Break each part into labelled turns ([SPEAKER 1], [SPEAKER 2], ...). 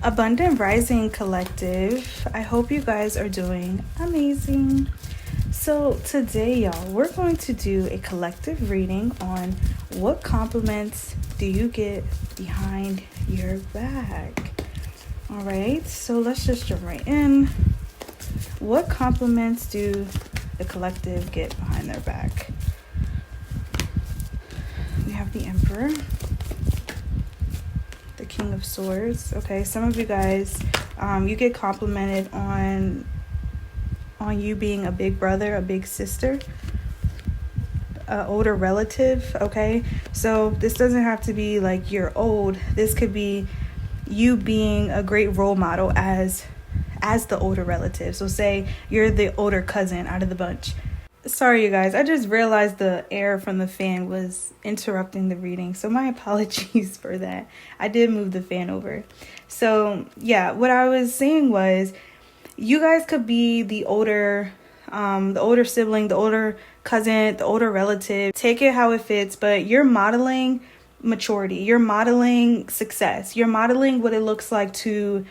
[SPEAKER 1] Abundant Rising Collective. I hope you guys are doing amazing. So today, y'all, we're going to do a collective reading on what compliments do you get behind your back. All right, so let's just jump right in. What compliments do the collective get behind their back? We have the Emperor, the King of Swords. Okay, some of you guys, you get complimented on you being a big brother, a big sister, an older relative. Okay, so this doesn't have to be like you're old. This could be you being a great role model as the older relative. So say you're the older cousin out of the bunch. Sorry, you guys, I just realized the air from the fan was interrupting the reading, so my apologies for that. I did move the fan over. So yeah, what I was saying was you guys could be the older sibling, the older cousin, the older relative. Take it how it fits, but you're modeling maturity. You're modeling success. You're modeling what it looks like to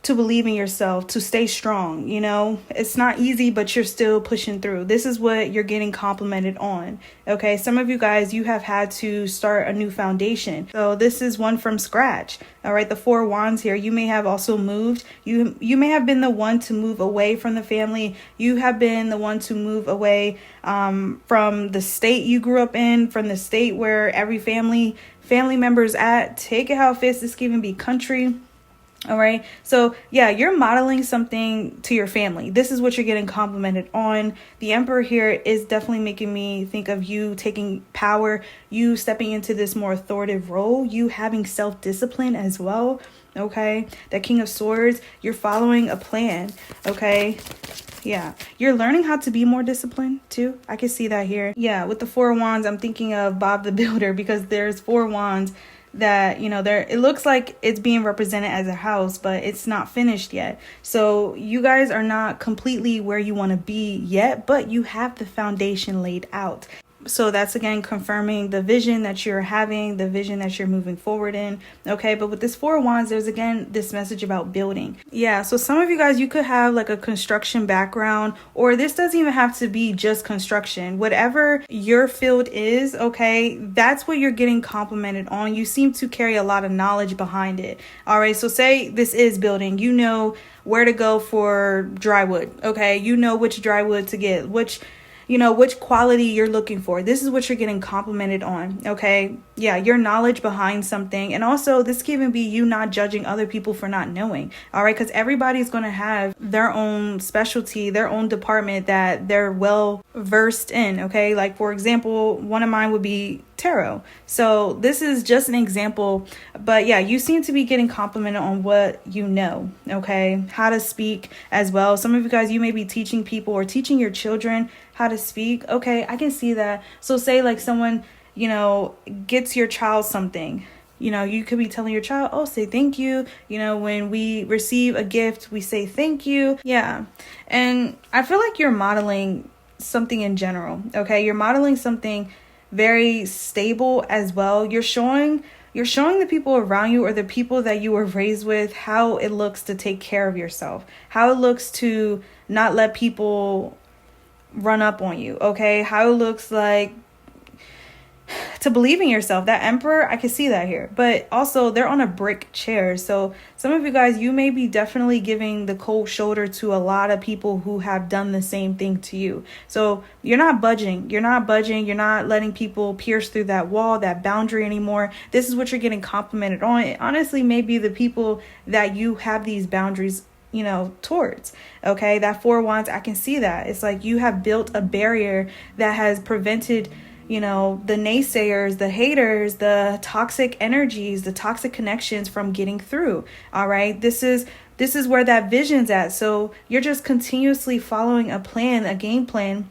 [SPEAKER 1] believe in yourself, to stay strong. You know, it's not easy, but you're still pushing through. This is what you're getting complimented on. Okay, some of you guys, you have had to start a new foundation. So this is one from scratch. All right, the Four Wands here. You may have also moved. You may have been the one to move away from the family. You have been the one to move away from the state you grew up in, from the state where every family member's at. Take it how it fits. This can even be country. All right. So yeah, you're modeling something to your family. This is what you're getting complimented on. The Emperor here is definitely making me think of you taking power, you stepping into this more authoritative role, you having self-discipline as well. Okay. The King of Swords, you're following a plan. Okay. Yeah, you're learning how to be more disciplined too. I can see that here. Yeah, with the Four Wands, I'm thinking of Bob the Builder, because there's four wands that, you know, there, it looks like it's being represented as a house, but it's not finished yet. So you guys are not completely where you want to be yet, but you have the foundation laid out. So that's again confirming the vision that you're having, the vision that you're moving forward in. Okay, but with this Four Wands, there's again this message about building. Yeah, so some of you guys, you could have like a construction background, or this doesn't even have to be just construction. Whatever your field is, okay, that's what you're getting complimented on. You seem to carry a lot of knowledge behind it. All right, so say this is building. You know where to go for dry wood. Okay, you know which dry wood to get, which quality you're looking for. This is what you're getting complimented on. Okay. Yeah. Your knowledge behind something. And also this can even be you not judging other people for not knowing. All right. Because everybody's going to have their own specialty, their own department that they're well versed in. Okay. Like, for example, one of mine would be tarot. So this is just an example, but yeah, you seem to be getting complimented on what you know. Okay. How to speak as well. Some of you guys, you may be teaching people or teaching your children how to speak. Okay, I can see that. So say like someone, you know, gets your child something, you know, you could be telling your child, oh, say thank you. You know, when we receive a gift, we say thank you. Yeah. And I feel like you're modeling something in general. Okay, you're modeling something very stable as well. You're showing the people around you, or the people that you were raised with, how it looks to take care of yourself, how it looks to not let people run up on you. Okay, how it looks like to believe in yourself. That Emperor, I can see that here, but also they're on a brick chair. So some of you guys, you may be definitely giving the cold shoulder to a lot of people who have done the same thing to you. So you're not budging. You're not letting people pierce through that wall, that boundary anymore. This is what you're getting complimented on. It honestly may be the people that you have these boundaries, you know, towards. Okay, that Four Wands, I can see that. It's like you have built a barrier that has prevented, you know, the naysayers, the haters, the toxic energies, the toxic connections from getting through. All right, this is where that vision's at. So you're just continuously following a plan, a game plan,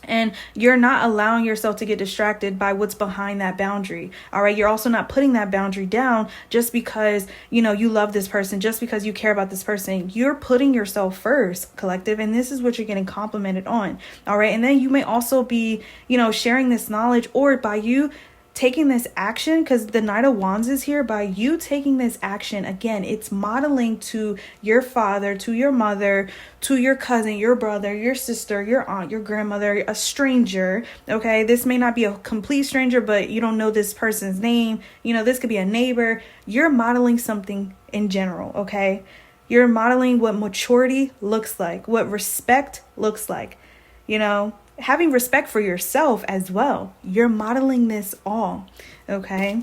[SPEAKER 1] and you're not allowing yourself to get distracted by what's behind that boundary. All right. You're also not putting that boundary down just because, you know, you love this person, just because you care about this person. You're putting yourself first, collective. And this is what you're getting complimented on. All right. And then you may also be, you know, sharing this knowledge, or by you taking this action, because the Knight of Wands is here, by you taking this action, again, it's modeling to your father, to your mother, to your cousin, your brother, your sister, your aunt, your grandmother, a stranger. Okay, this may not be a complete stranger, but you don't know this person's name. You know, this could be a neighbor. You're modeling something in general. Okay, you're modeling what maturity looks like, what respect looks like, you know, having respect for yourself as well. You're modeling this all. Okay,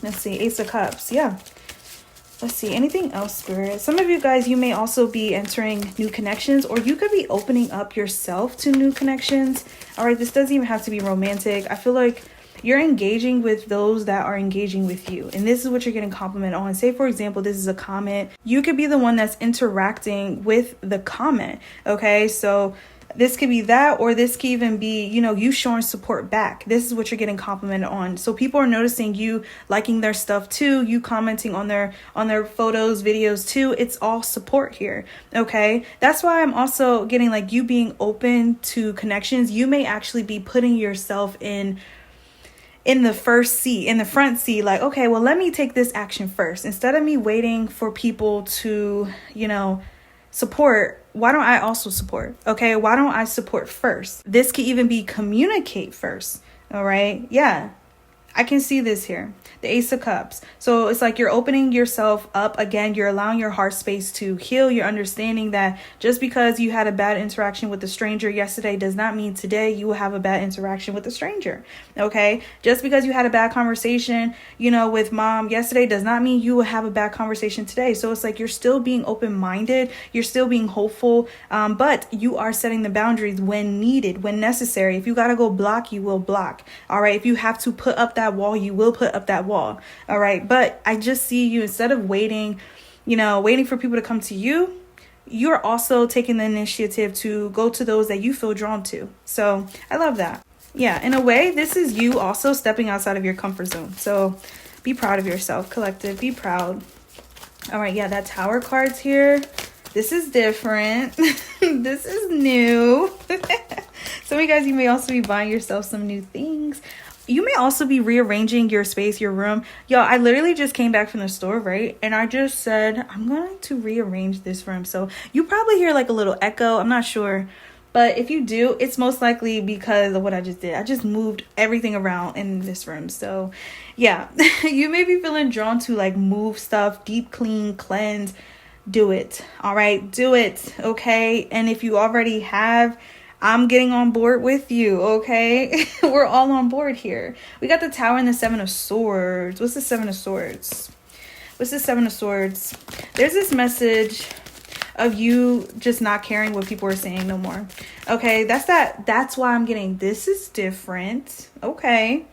[SPEAKER 1] let's see, Ace of Cups. Yeah, let's see, anything else, Spirit? Some of you guys, you may also be entering new connections, or you could be opening up yourself to new connections. All right, this doesn't even have to be romantic. I feel like you're engaging with those that are engaging with you, and this is what you're getting compliment on. Say, for example, this is a comment. You could be the one that's interacting with the comment. Okay, so this could be that, or this could even be, you know, you showing support back. This is what you're getting complimented on. So people are noticing you liking their stuff too, you commenting on their photos, videos too. It's all support here. Okay, that's why I'm also getting like you being open to connections. You may actually be putting yourself in the first seat, in the front seat, like, okay, well, let me take this action first. Instead of me waiting for people to, you know, support, why don't I also support? Okay, why don't I support first? This could even be communicate first. All right, yeah, I can see this here. The Ace of Cups. So it's like you're opening yourself up again. You're allowing your heart space to heal. You're understanding that just because you had a bad interaction with a stranger yesterday does not mean today you will have a bad interaction with a stranger. Okay, just because you had a bad conversation, you know, with mom yesterday does not mean you will have a bad conversation today. So it's like you're still being open-minded. You're still being hopeful, but you are setting the boundaries when needed, when necessary. If you got to go block, you will block. All right, if you have to put up that wall, you will put up that wall. All right, but I just see you, instead of waiting, you know, waiting for people to come to you, you're also taking the initiative to go to those that you feel drawn to. So I love that. Yeah, in a way, this is you also stepping outside of your comfort zone. So be proud of yourself, collective. Be proud. All right, yeah, that Tower card's here. This is different. This is new. Some of you guys, you may also be buying yourself some new things. You may also be rearranging your space, your room. Yo, I literally just came back from the store, right? And I just said, I'm going to rearrange this room. So you probably hear like a little echo. I'm not sure. But if you do, it's most likely because of what I just did. I just moved everything around in this room. So yeah, you may be feeling drawn to like move stuff, deep clean, cleanse. Do it. All right, do it. Okay. And if you already have, I'm getting on board with you, okay? We're all on board here. We got the Tower and the Seven of Swords. What's the Seven of Swords? What's the Seven of Swords? There's this message of you just not caring what people are saying no more. Okay, that's why I'm getting, this is different. Okay.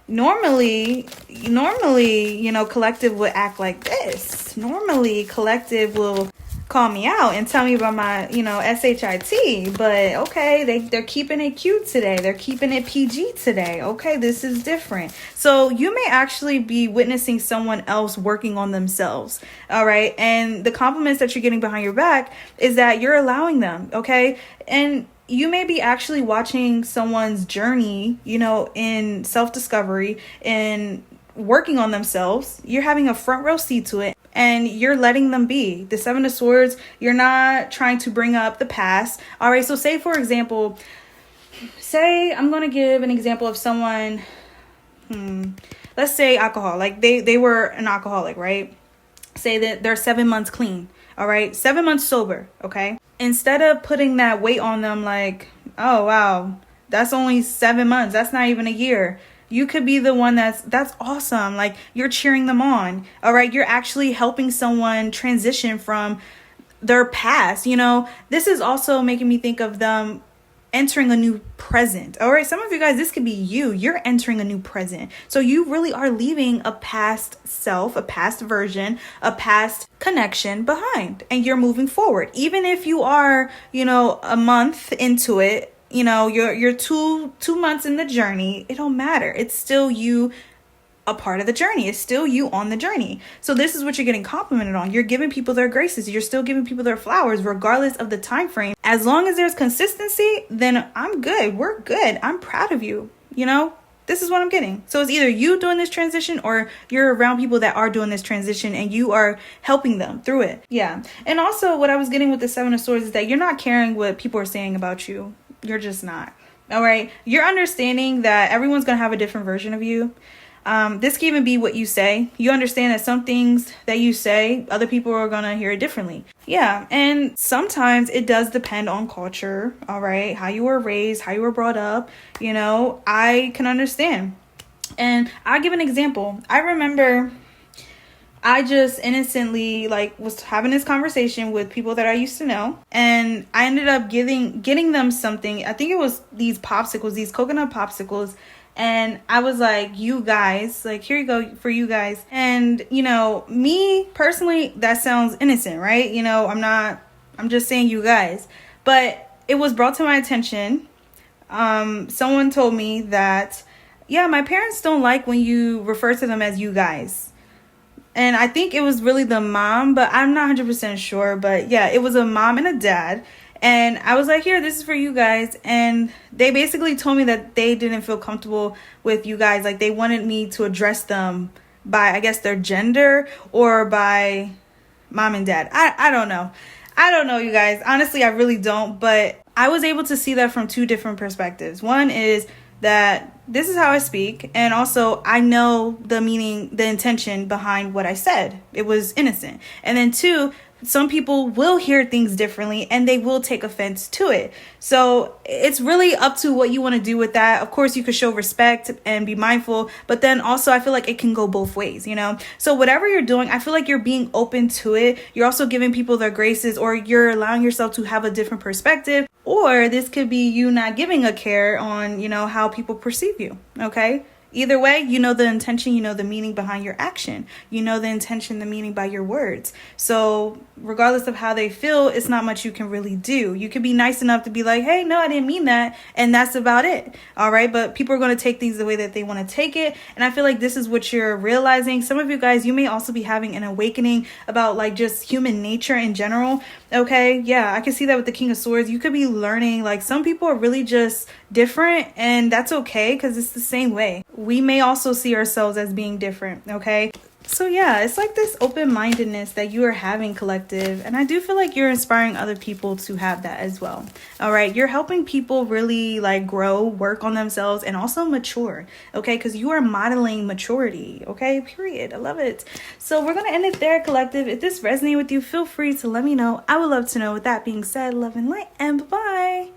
[SPEAKER 1] Normally, you know, collective would act like this. Normally, collective will call me out and tell me about my, you know, SHIT, but okay, they're keeping it cute today. They're keeping it PG today. Okay, this is different. So you may actually be witnessing someone else working on themselves. All right, and the compliments that you're getting behind your back is that you're allowing them. Okay, and you may be actually watching someone's journey, you know, in self-discovery and working on themselves. You're having a front row seat to it. And you're letting them be. The Seven of Swords, you're not trying to bring up the past. All right, so say, for example, I'm going to give an example of someone, let's say alcohol. Like they were an alcoholic, right? Say that they're 7 months clean. All right, 7 months sober, okay? Instead of putting that weight on them like, oh, wow, that's only 7 months. That's not even a year. You could be the one that's awesome. Like, you're cheering them on. All right. You're actually helping someone transition from their past. You know, this is also making me think of them entering a new present. All right. Some of you guys, this could be you. You're entering a new present. So you really are leaving a past self, a past version, a past connection behind, and you're moving forward. Even if you are, you know, a month into it, you know, you're two months in the journey, it don't matter. It's still you, a part of the journey. It's still you on the journey. So this is what you're getting complimented on. You're giving people their graces. You're still giving people their flowers, regardless of the time frame. As long as there's consistency, then I'm good. We're good. I'm proud of you. You know, This is what I'm getting. So it's either you doing this transition or you're around people that are doing this transition and you are helping them through it. Yeah. And also what I was getting with the Seven of Swords is that you're not caring what people are saying about you. You're just not. All right. You're understanding that everyone's going to have a different version of you. This can even be what you say. You understand that some things that you say, other people are going to hear it differently. Yeah. And sometimes it does depend on culture. All right. How you were raised, how you were brought up. You know, I can understand. And I'll give an example. I remember I just innocently was having this conversation with people that I used to know, and I ended up getting them something. I think it was these popsicles, these coconut popsicles. And I was like, you guys, here you go for you guys. And, me personally, that sounds innocent, right? I'm just saying you guys. But it was brought to my attention. Someone told me that, yeah, my parents don't like when you refer to them as you guys. And I think it was really the mom, but I'm not 100% sure. But yeah, it was a mom and a dad. And I was like, here, this is for you guys. And they basically told me that they didn't feel comfortable with you guys. They wanted me to address them by, I guess, their gender or by mom and dad. I don't know. I don't know, you guys. Honestly, I really don't. But I was able to see that from two different perspectives. One is that this is how I speak. And also, I know the meaning, the intention behind what I said. It was innocent. And then two, some people will hear things differently and they will take offense to it. So it's really up to what you want to do with that. Of course, you could show respect and be mindful, but then also I feel like it can go both ways, So whatever you're doing, I feel like you're being open to it. You're also giving people their graces, or you're allowing yourself to have a different perspective. Or this could be you not giving a care on, how people perceive you. Okay. Either way, the intention, the meaning behind your action, the intention, the meaning by your words. So regardless of how they feel, it's not much you can really do. You can be nice enough to be like, hey, no, I didn't mean that. And that's about it. All right. But people are going to take things the way that they want to take it. And I feel like this is what you're realizing. Some of you guys, you may also be having an awakening about just human nature in general. Okay. Yeah, I can see that with the King of Swords. You could be learning some people are really just different, and that's okay because it's the same way. We may also see ourselves as being different. Okay. So yeah, it's this open-mindedness that you are having, collective. And I do feel like you're inspiring other people to have that as well. All right. You're helping people really grow, work on themselves, and also mature. Okay. Because you are modeling maturity. Okay. Period. I love it. So we're going to end it there, collective. If this resonated with you, feel free to let me know. I would love to know. With that being said, love and light, and bye-bye.